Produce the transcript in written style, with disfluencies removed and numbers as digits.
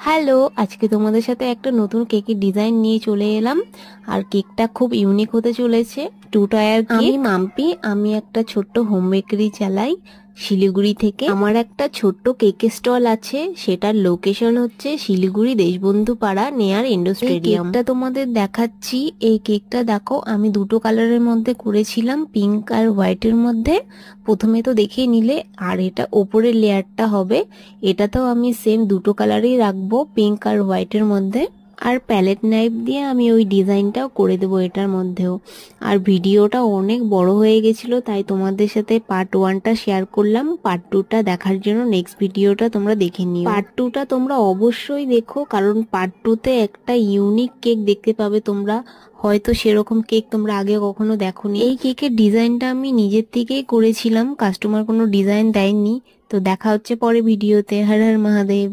Hello, আজকে তোমাদের সাথে একটা নতুন কেকের ডিজাইন নিয়ে চলে এলাম। আর কেকটা খুব ইউনিক হতে চলেছে। 2 টায়ার কেক। আমি মাম্পি, আমি একটা ছোট্ট হোম বেকারি চালাই শিলিগুড়ি থেকে। আমার একটা ছোট্ট কেকের স্টল আছে, সেটার লোকেশন হচ্ছে শিলিগুড়ি দেশবন্ধু পাড়া নেয়ার ইন্ডো স্টেডিয়াম। কেকটা তোমাদের দেখাচ্ছি। এই কেকটা দেখো, আমি দুটো কালারের মধ্যে করেছিলাম, পিঙ্ক আর হোয়াইটের মধ্যে। প্রথমে তো দেখে নিলে। আর এটা ওপরের লেয়ারটা হবে, এটাতেও আমি সেম দুটো কালারই রাখবো, পিঙ্ক আর হোয়াইটের মধ্যে। আর প্যালেট নাইফ দিয়ে আমি ওই ডিজাইনটাও করে দেবো এটার মধ্যেও। আর ভিডিওটা অনেক বড় হয়ে গেছিল, তাই তোমাদের সাথে পার্ট 1টা শেয়ার করলাম। পার্ট 2টা দেখার জন্য নেক্সট ভিডিওটা তোমরা দেখে নিও। পার্ট 2টা তোমরা অবশ্যই দেখো, কারণ পার্ট 2তে একটা ইউনিক কেক দেখতে পাবে তোমরা। হয়তো সেরকম কেক তোমরা আগে কখনো দেখোনি। এই কেকের ডিজাইনটা আমি নিজের থেকেই করেছিলাম, কাস্টমার কোনো ডিজাইন দেয়নি। তো দেখা হচ্ছে পরে ভিডিওতে। হর হর মহাদেব।